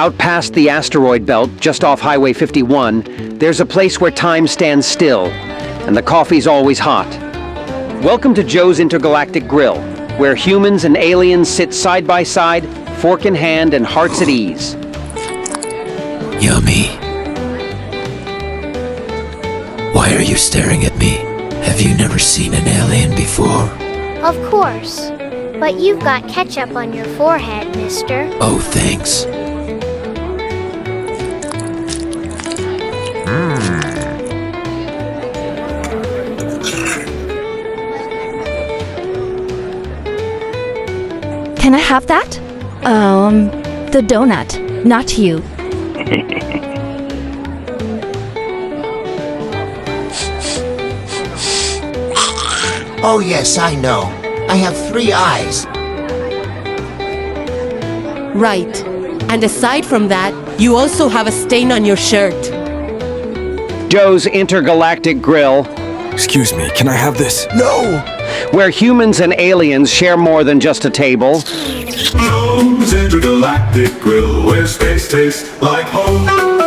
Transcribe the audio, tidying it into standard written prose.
Out past the asteroid belt, just off Highway 51, there's a place where time stands still, and the coffee's always hot. Welcome to Joe's Intergalactic Grill, where humans and aliens sit side by side, fork in hand and hearts at ease. Yummy. Why are you staring at me? Have you never seen an alien before? Of course. But you've got ketchup on your forehead, mister. Oh, thanks. Can I have that? The donut, not you. Oh yes, I know. I have 3 eyes. Right. And aside from that, you also have a stain on your shirt. Joe's Intergalactic Grill, Excuse me, can I have this? No! where humans and aliens share more than just a table. Joe's Intergalactic Grill, where space tastes like home.